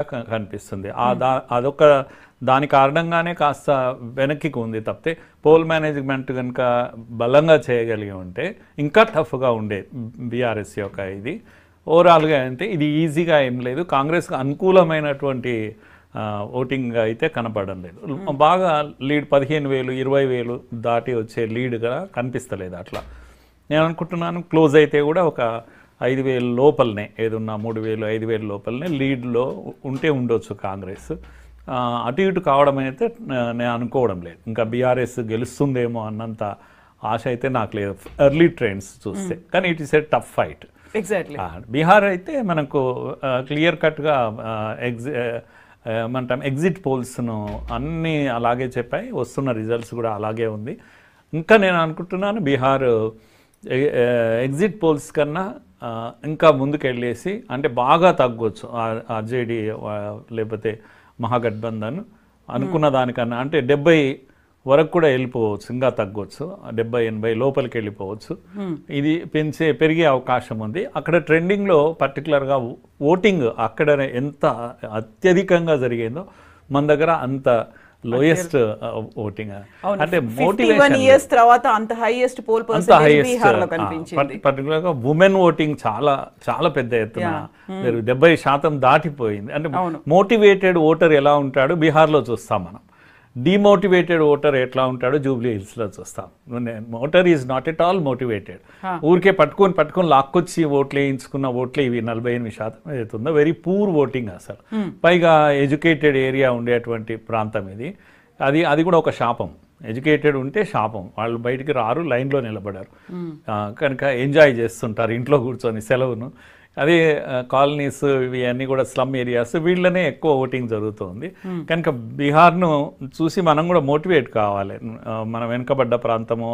కనిపిస్తుంది. అదొక దాని కారణంగానే కాస్త వెనక్కి ఉంది తప్పితే పోల్ మేనేజ్మెంట్ కనుక బలంగా చేయగలిగి ఉంటే ఇంకా టఫ్గా ఉండే బీఆర్ఎస్ యొక్క ఇది. ఓవరాల్గా అంటే ఇది ఈజీగా ఏం లేదు, కాంగ్రెస్కి అనుకూలమైనటువంటి ఓటింగ్ అయితే కనపడడం లేదు. బాగా లీడ్ 15,000 20,000 దాటి వచ్చే లీడ్గా కనిపిస్తలేదు. అట్లా నేను అనుకుంటున్నాను క్లోజ్ అయితే కూడా ఒక 5,000 లోపలనే, ఏదున్నా 3,000 5,000 లోపలనే లీడ్లో ఉంటే ఉండొచ్చు కాంగ్రెస్. అటు ఇటు కావడం అయితే నేను అనుకోవడం లేదు. ఇంకా బీఆర్ఎస్ గెలుస్తుందేమో అన్నంత ఆశ అయితే నాకు లేదు ఎర్లీ ట్రెండ్స్ చూస్తే. కానీ it is a tough fight. Exactly. Bihar అయితే మనకు క్లియర్ కట్గా ఏమంటాం ఎగ్జిట్ పోల్స్ను అన్నీ అలాగే చెప్పాయి, వస్తున్న రిజల్ట్స్ కూడా అలాగే ఉంది. ఇంకా నేను అనుకుంటున్నాను బీహార్ ఎగ్జిట్ పోల్స్ కన్నా ఇంకా ముందుకెళ్ళేసి అంటే బాగా తగ్గొచ్చు ఆర్జేడీ లేకపోతే మహాగఠబంధన్ అనుకున్న దానికన్నా. అంటే 70 వరకు కూడా వెళ్ళిపోవచ్చు, ఇంకా తగ్గొచ్చు, 70-80 లోపలికి వెళ్ళిపోవచ్చు. ఇది పెరిగే అవకాశం ఉంది. అక్కడ ట్రెండింగ్లో పర్టికులర్గా ఓటింగ్ అక్కడ ఎంత అత్యధికంగా జరిగిందో మన దగ్గర అంత లోయెస్ట్ ఓటింగ్. అంటే మోటివేషన్ తర్వాత అంత హైయెస్ట్ పోల్ పర్సెంటేజ్ బిహార్లో కనిపించింది. పర్టికులర్గా ఉమెన్ ఓటింగ్ చాలా చాలా పెద్ద ఎత్తున 70% దాటిపోయింది. అంటే మోటివేటెడ్ ఓటర్ ఎలా ఉంటాడో బీహార్లో చూస్తాం మనం, డిమోటివేటెడ్ ఓటర్ ఎట్లా ఉంటాడో జూబ్లీ హిల్స్లో చూస్తాం. Voter is not at all motivated. ఊరికే పట్టుకొని లాక్కొచ్చి ఓట్లు వేయించుకున్న ఓట్లే ఇవి 48% అవుతుందో. వెరీ పూర్ ఓటింగ్ అసలు. పైగా ఎడ్యుకేటెడ్ ఏరియా ఉండేటువంటి ప్రాంతం ఇది. అది కూడా ఒక శాపం. ఎడ్యుకేటెడ్ ఉంటే శాపం, వాళ్ళు బయటికి రారు, లైన్లో నిలబడారు, కనుక ఎంజాయ్ చేస్తుంటారు ఇంట్లో కూర్చొని సెలవును. అదే కాలనీస్ ఇవన్నీ కూడా స్లమ్ ఏరియాస్, వీళ్ళనే ఎక్కువ ఓటింగ్ జరుగుతుంది. కనుక బీహార్ను చూసి మనం కూడా మోటివేట్ కావాలి. మనం వెనుకబడ్డ ప్రాంతము,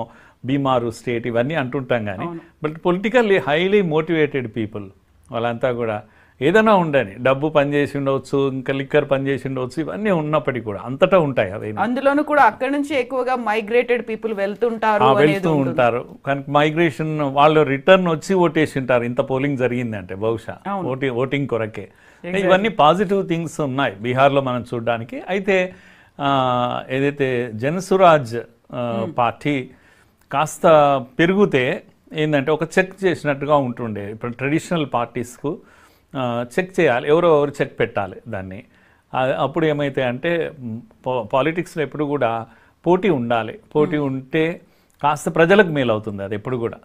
బీమారు స్టేట్ ఇవన్నీ అంటుంటాం కానీ but politically highly motivated people వాళ్ళంతా కూడా ఏదైనా ఉండని, డబ్బు పనిచేసి ఉండవచ్చు, ఇంకా లిక్కర్ పనిచేసి ఉండవచ్చు, ఇవన్నీ ఉన్నప్పటికీ కూడా అంతటా ఉంటాయి. అవి అందులోనూ కూడా అక్కడి నుంచి ఎక్కువగా మైగ్రేటెడ్ పీపుల్ వెళ్తూ ఉంటారు. కనుక మైగ్రేషన్ వాళ్ళు రిటర్న్ వచ్చి ఓటేసి ఉంటారు ఇంత పోలింగ్ జరిగిందంటే బహుశా ఓటింగ్ కొరకే. ఇవన్నీ పాజిటివ్ థింగ్స్ ఉన్నాయి బీహార్లో మనం చూడడానికి. అయితే ఏదైతే జనసురాజ్ పార్టీ కాస్త పెరిగితే ఏంటంటే ఒక చెక్ చేసినట్టుగా ఉంటుండే. ఇప్పుడు ట్రెడిషనల్ పార్టీస్కు చెక్ చేయాలి, ఎవరో చెక్ పెట్టాలి దాన్ని. అప్పుడు ఏమైతే అంటే పాలిటిక్స్లో ఎప్పుడు కూడా పోటీ ఉండాలి, పోటీ ఉంటే కాస్త ప్రజలకు మేలు అవుతుంది అది ఎప్పుడు కూడా.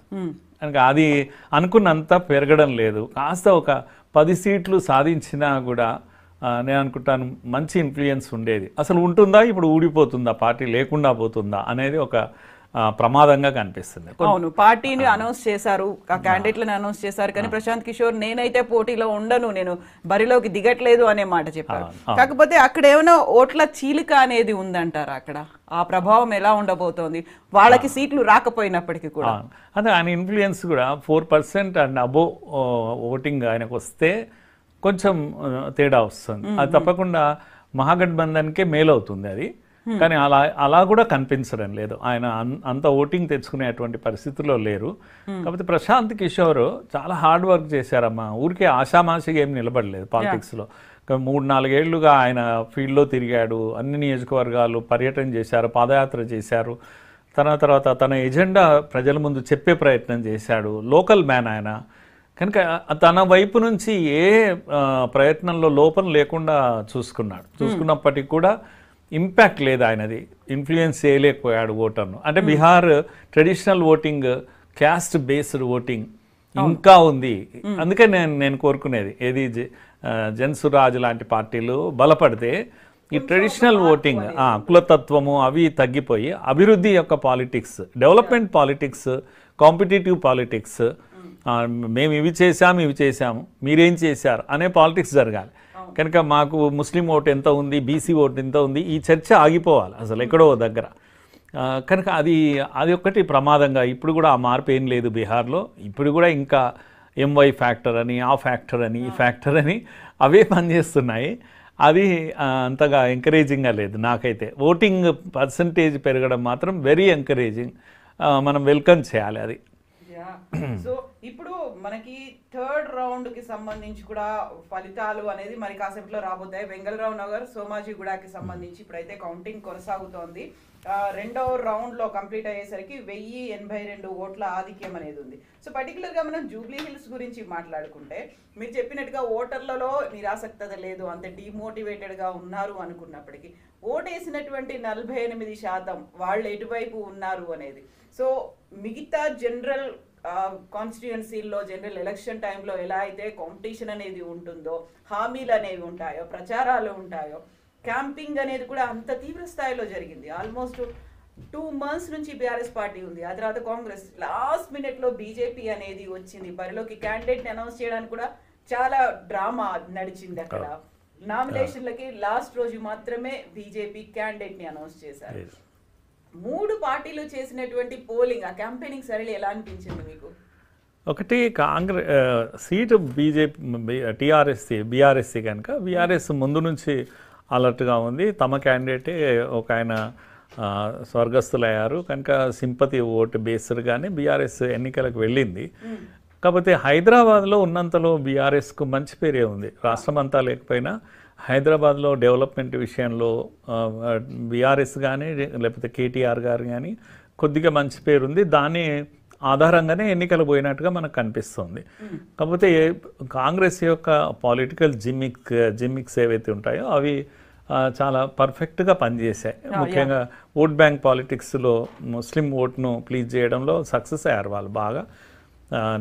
కనుక అది అనుకున్నంత పెరగడం లేదు. కాస్త ఒక 10 సీట్లు సాధించినా కూడా నేను అనుకుంటాను మంచి ఇన్ఫ్లుయెన్స్ ఉండేది. అసలు ఉంటుందా, ఇప్పుడు ఊడిపోతుందా, పార్టీ లేకుండా పోతుందా అనేది ఒక ప్రమాదంగా కనిపిస్తుంది. అవును, పార్టీని అనౌన్స్ చేశారు, ఆ క్యాండిడేట్లను అనౌన్స్ చేశారు, కానీ ప్రశాంత్ కిషోర్ నేనైతే పోటీలో ఉండను, నేను బరిలోకి దిగట్లేదు అనే మాట చెప్పారు. కాకపోతే అక్కడ ఏమైనా ఓట్ల చీలిక అనేది ఉందంటారా? అక్కడ ఆ ప్రభావం ఎలా ఉండబోతోంది వాళ్ళకి సీట్లు రాకపోయినప్పటికీ కూడా? అదే ఆయన ఇన్ఫ్లుయెన్స్ కూడా 4% అండ్ అబోవ్ ఓటింగ్ ఆయనకు వస్తే కొంచెం తేడా వస్తుంది. అది తప్పకుండా మహాగఠబంధన్కే మేలు అవుతుంది అది. కానీ అలా కూడా కనిపించడం లేదు. ఆయన అంత ఓటింగ్ తెచ్చుకునేటువంటి పరిస్థితుల్లో లేరు. కాకపోతే ప్రశాంత్ కిషోర్ చాలా హార్డ్ వర్క్ చేశారమ్మా. ఊరికే ఆషామాషిగా ఏం నిలబడలేదు పాలిటిక్స్లో. 3-4 ఏళ్లుగా ఆయన ఫీల్డ్లో తిరిగాడు, అన్ని నియోజకవర్గాలు పర్యటన చేశారు, పాదయాత్ర చేశారు. తర్వాత తన ఎజెండా ప్రజల ముందు చెప్పే ప్రయత్నం చేశాడు. లోకల్ మ్యాన్ ఆయన. కనుక తన వైపు నుంచి ఏ ప్రయత్నంలో లోపం లేకుండా చూసుకున్నప్పటికీ కూడా ఇంపాక్ట్ లేదు ఆయనది, ఇన్ఫ్లుయెన్స్ చేయలేకపోయాడు ఓటర్ను. అంటే Bihar traditional voting, caste based voting ఇంకా ఉంది. అందుకే నేను కోరుకునేది ఏది జన్సురాజ్ లాంటి పార్టీలు బలపడితే ఈ ట్రెడిషనల్ ఓటింగ్, కులతత్వము అవి తగ్గిపోయి అభివృద్ధి యొక్క politics, development politics, competitive politics, మేము ఇవి చేశాము మీరేం చేశారు అనే పాలిటిక్స్ జరగాలి. కనుక మాకు ముస్లిం ఓటు ఎంత ఉంది, బీసీ ఓటు ఎంత ఉంది, ఈ చర్చ ఆగిపోవాలి అసలు ఎక్కడో దగ్గర. కనుక అది ఒక్కటి ప్రమాదంగా. ఇప్పుడు కూడా ఆ మార్పు ఏం లేదు బీహార్లో. ఇప్పుడు కూడా ఇంకా ఎంవై ఫ్యాక్టర్ అని, ఆ ఫ్యాక్టర్ అని, ఈ ఫ్యాక్టర్ అని అవే పనిచేస్తున్నాయి. అది అంతగా ఎంకరేజింగ్గా లేదు నాకైతే. ఓటింగ్ పర్సంటేజ్ పెరగడం మాత్రం వెరీ ఎంకరేజింగ్, మనం వెల్కమ్ చేయాలి అది. సో ఇప్పుడు మనకి థర్డ్ రౌండ్ కి సంబంధించి కూడా ఫలితాలు అనేది మరి కాసేపులో రాబోతాయి. వెంగళరావు నగర్, సోమాజిగూడకి సంబంధించి ఇప్పుడైతే కౌంటింగ్ కొనసాగుతోంది. రెండవ రౌండ్ లో కంప్లీట్ అయ్యేసరికి 1082 ఓట్ల ఆధిక్యం అనేది ఉంది. సో పర్టికులర్ గా మనం జూబ్లీ హిల్స్ గురించి మాట్లాడుకుంటే మీరు చెప్పినట్టుగా ఓటర్లలో నిరాసక్తత లేదు, అంతే డిమోటివేటెడ్ గా ఉన్నారు అనుకున్నప్పటికీ ఓటేసినటువంటి 48% వాళ్ళు ఎటువైపు ఉన్నారు అనేది. సో మిగతా జనరల్ కాన్స్టిట్యుయెన్సీల్లో జనరల్ ఎలక్షన్ టైంలో ఎలా అయితే కాంపిటీషన్ అనేది ఉంటుందో, హామీలు అనేవి ఉంటాయో, ప్రచారాలు ఉంటాయో, క్యాంపింగ్ అనేది కూడా అంత తీవ్ర స్థాయిలో జరిగింది. ఆల్మోస్ట్ 2 months నుంచి బీఆర్ఎస్ పార్టీ ఉంది. ఆ తర్వాత కాంగ్రెస్ లాస్ట్ మినిట్ లో బీజేపీ అనేది వచ్చింది. బరిలోకి క్యాండిడేట్ అనౌన్స్ చేయడానికి కూడా చాలా డ్రామా నడిచింది. అక్కడ నామినేషన్లకి లాస్ట్ రోజు మాత్రమే బీజేపీ క్యాండిడేట్ ని అనౌన్స్ చేశారు. 3 పార్టీలు చేసినటువంటి పోలింగ్, ఆ క్యాంపెయినింగ్ సరళి ఎలా అనిపించింది మీకు? ఒకటి కాంగ్రెస్ సీటు బీజేపీ బీఆర్ఎస్సీ కనుక బీఆర్ఎస్ ముందు నుంచి అలర్ట్గా ఉంది. తమ క్యాండిడేటే ఒక ఆయన స్వర్గస్థులయ్యారు కనుక సింపతి ఓటు బేస్డ్గానే బీఆర్ఎస్ ఎన్నికలకు వెళ్ళింది. కాకపోతే హైదరాబాద్లో ఉన్నంతలో బీఆర్ఎస్కు మంచి పేరే ఉంది. రాష్ట్రం అంతా లేకపోయినా హైదరాబాద్లో డెవలప్మెంట్ విషయంలో బీఆర్ఎస్ కానీ లేకపోతే కేటీఆర్ గారు కానీ కొద్దిగా మంచి పేరు ఉంది. దాని ఆధారంగానే ఎన్నికలు పోయినట్టుగా మనకు కనిపిస్తుంది. కాకపోతే కాంగ్రెస్ యొక్క పొలిటికల్ జిమ్మిక్స్ ఏవైతే ఉంటాయో అవి చాలా పర్ఫెక్ట్గా పనిచేశాయి. ముఖ్యంగా ఓట్ బ్యాంక్ పాలిటిక్స్లో ముస్లిం ఓట్ను ప్లీజ్ చేయడంలో సక్సెస్ అయ్యారు వాళ్ళు బాగా.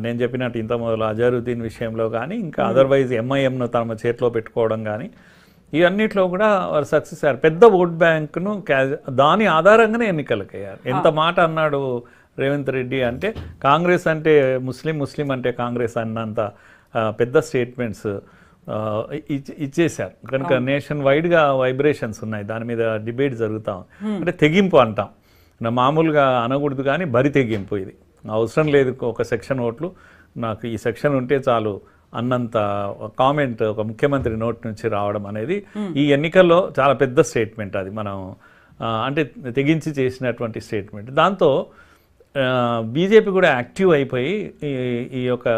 నేను చెప్పినట్టు ఇంత మొదలు అజరుద్దీన్ విషయంలో కానీ ఇంకా అదర్వైజ్ ఎంఐఎంను తమ చేతిలో పెట్టుకోవడం కానీ ఇవన్నిట్లో కూడా వారు సక్సెస్ అయ్యారు. పెద్ద ఓట్ బ్యాంక్ను దాని ఆధారంగానే ఎన్నికలకు అయ్యారు. ఎంత మాట అన్నాడు రేవంత్ రెడ్డి అంటే కాంగ్రెస్ అంటే ముస్లిం అంటే కాంగ్రెస్ అన్నంత పెద్ద స్టేట్మెంట్స్ ఇచ్చేశారు కనుక నేషన్ వైడ్గా వైబ్రేషన్స్ ఉన్నాయి. దాని మీద డిబేట్ జరుగుతాం. అంటే తెగింపు అంటాం, మామూలుగా అనకూడదు కానీ బరి తెగింపు. ఇది అవసరం లేదు ఒక సెక్షన్ ఓట్లు, నాకు ఈ సెక్షన్ ఉంటే చాలు అన్నంత కామెంట్ ఒక ముఖ్యమంత్రి నోటి నుంచి రావడం అనేది ఈ ఎన్నికల్లో చాలా పెద్ద స్టేట్మెంట్. అది మనం అంటే తెగించి చేసినటువంటి స్టేట్మెంట్. దాంతో బీజేపీ కూడా యాక్టివ్ అయిపోయి ఈ యొక్క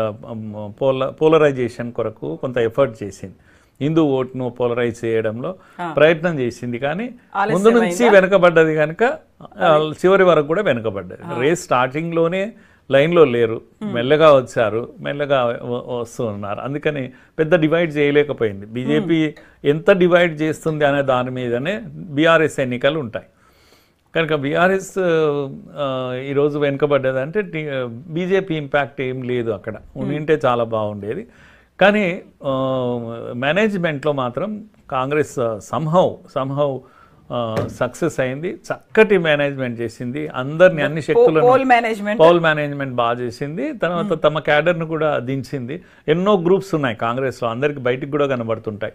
పోలరైజేషన్ కొరకు కొంత ఎఫర్ట్ చేసింది. హిందూ ఓట్ను పోలరైజ్ చేయడంలో ప్రయత్నం చేసింది కానీ ముందు నుంచి వెనుకబడ్డది కనుక చివరి వరకు కూడా వెనుకబడ్డది. రేస్ స్టార్టింగ్లోనే లైన్లో లేరు, మెల్లగా వచ్చారు, మెల్లగా వస్తూ ఉన్నారు. అందుకని పెద్ద డివైడ్ చేయలేకపోయింది. బీజేపీ ఎంత డివైడ్ చేస్తుంది అనే దాని మీదనే బీఆర్ఎస్ ఎన్నికలు ఉంటాయి కనుక బీఆర్ఎస్ ఈరోజు వెనుకబడ్డది. అంటే బీజేపీ ఇంపాక్ట్ ఏం లేదు అక్కడ, ఉండింటే చాలా బాగుండేది. కానీ మేనేజ్మెంట్లో మాత్రం కాంగ్రెస్ సంహౌ సక్సెస్ అయింది. చక్కటి మేనేజ్మెంట్ చేసింది, అందరిని అన్ని శక్తులను పౌల్ మేనేజ్మెంట్ బాగా చేసింది. తర్వాత తమ క్యాడర్ను కూడా దించింది. ఎన్నో గ్రూప్స్ ఉన్నాయి కాంగ్రెస్లో, అందరికి బయటికి కూడా కనబడుతుంటాయి.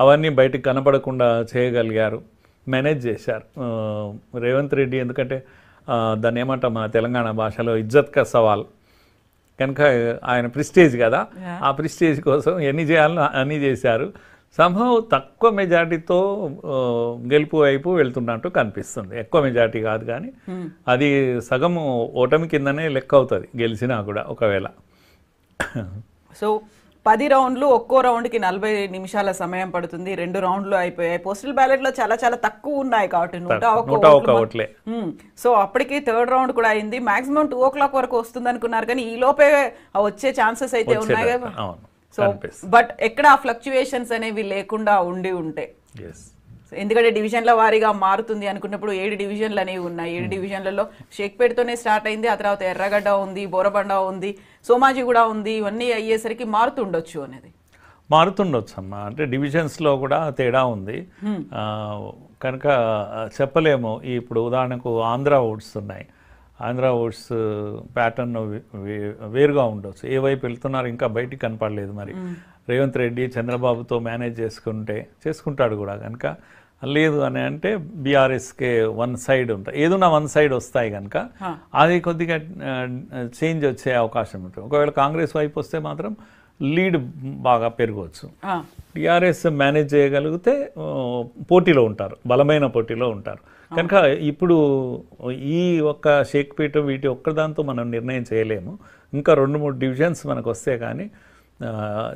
అవన్నీ బయటికి కనబడకుండా చేయగలిగారు, మేనేజ్ చేశారు రేవంత్ రెడ్డి. ఎందుకంటే దాన్ని ఏమంటాం మన తెలంగాణ భాషలో ఇజ్జత్ కా సవాల్ కనుక ఆయన ప్రిస్టేజ్ కదా, ఆ ప్రిస్టేజ్ కోసం ఎన్ని చేయాలో అన్నీ చేశారు. సంభవం తక్కువ మెజార్టీతో గెలుపు వైపు వెళ్తున్నట్టు కనిపిస్తుంది. ఎక్కువ మెజార్టీ కాదు కానీ అది సగం ఓటమి కిందనే లెక్క అవుతుంది గెలిచినా కూడా ఒకవేళ. సో 10 రౌండ్లు, ఒక్కో రౌండ్కి 40 నిమిషాల సమయం పడుతుంది. 2 రౌండ్లు అయిపోయాయి. పోస్టల్ బ్యాలెట్ లో చాలా చాలా తక్కువ ఉన్నాయి కాబట్టి 101 ఓట్లే. సో అప్పటికి థర్డ్ రౌండ్ కూడా అయింది. మాక్సిమం 2 o'clock వరకు వస్తుంది అనుకున్నారు కానీ ఈ లోపే వచ్చే ఛాన్సెస్ అయితే ఉన్నాయి కదా. సో బట్ ఎక్కడ ఆ ఫ్లక్చుయేషన్స్ అనేవి లేకుండా ఉంటే, ఎందుకంటే డివిజన్ల వారీగా మారుతుంది అనుకున్నప్పుడు 7 డివిజన్లు అనేవి ఉన్నాయి. 7 డివిజన్లలో షేక్పేట్తోనే స్టార్ట్ అయింది. ఆ తర్వాత ఎర్రగడ్డ ఉంది, బోరబండ ఉంది, సోమాజిగూడ ఉంది. ఇవన్నీ అయ్యేసరికి మారుతుండొచ్చు అనేది. మారుతుండొచ్చు అమ్మా, అంటే డివిజన్స్లో కూడా తేడా ఉంది కనుక చెప్పలేము. ఇప్పుడు ఉదాహరణకు ఆంధ్ర ఓట్స్ ఉన్నాయి. ఆంధ్ర ఓట్స్ ప్యాటర్న్ వేరుగా ఉండొచ్చు. ఏ వైపు వెళ్తున్నారు ఇంకా బయటికి కనపడలేదు. మరి రేవంత్ రెడ్డి చంద్రబాబుతో మేనేజ్ చేసుకుంటాడు కూడా కనుక లేదు అని అంటే బీఆర్ఎస్కే వన్ సైడ్ ఉంటాయి, ఏదైనా వన్ సైడ్ వస్తాయి కనుక అది కొద్దిగా చేంజ్ వచ్చే అవకాశం ఉంటుంది. ఒకవేళ కాంగ్రెస్ వైపు వస్తే మాత్రం లీడ్ బాగా పెరగవచ్చు. ఆ, టీఆర్ఎస్ మేనేజ్ చేయగలిగితే పోటీలో ఉంటారు, బలమైన పోటీలో ఉంటారు. కనుక ఇప్పుడు ఈ ఒక్క షేక్పేట వీటి ఒక్కదాంతో మనం నిర్ణయం చేయలేము. ఇంకా 2-3 డివిజన్స్ మనకు వస్తే కానీ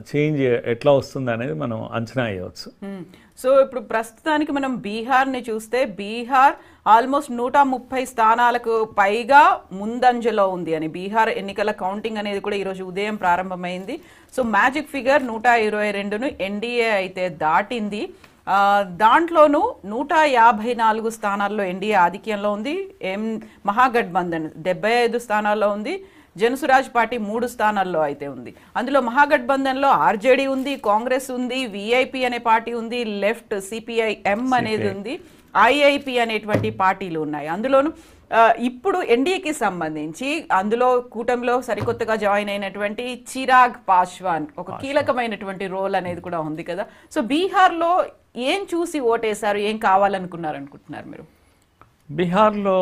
చేంజ్ ఎట్లా వస్తుంది అనేది మనం అంచనా వేయవచ్చు. సో ఇప్పుడు ప్రస్తుతానికి మనం బీహార్ని చూస్తే బీహార్ ఆల్మోస్ట్ 130 స్థానాలకు పైగా ముందంజలో ఉంది అని బీహార్ ఎన్నికల కౌంటింగ్ అనేది కూడా ఈరోజు ఉదయం ప్రారంభమైంది. సో మ్యాజిక్ ఫిగర్ 122ను ఎన్డీఏ అయితే దాటింది. దాంట్లోనూ 154 స్థానాల్లో ఎన్డీఏ ఆధిక్యంలో ఉంది. మహాగఠబంధన్ 75 స్థానాల్లో ఉంది. జనసురాజ్ పార్టీ 3 స్థానాల్లో అయితే ఉంది. అందులో మహాగఠబంధన్లో ఆర్జేడీ ఉంది, కాంగ్రెస్ ఉంది, విఐపి అనే పార్టీ ఉంది, లెఫ్ట్ సిపిఐఎం అనేది ఉంది, ఐఐపి అనేటువంటి పార్టీలు ఉన్నాయి. అందులోను ఇప్పుడు ఎన్డీఏకి సంబంధించి అందులో కూటమిలో సరికొత్తగా జాయిన్ అయినటువంటి చిరాగ్ పాస్వాన్ ఒక కీలకమైనటువంటి రోల్ అనేది కూడా ఉంది కదా. సో బీహార్లో ఏం చూసి ఓటేశారు, ఏం కావాలనుకున్నారు అనుకుంటున్నారు మీరు? బీహార్లో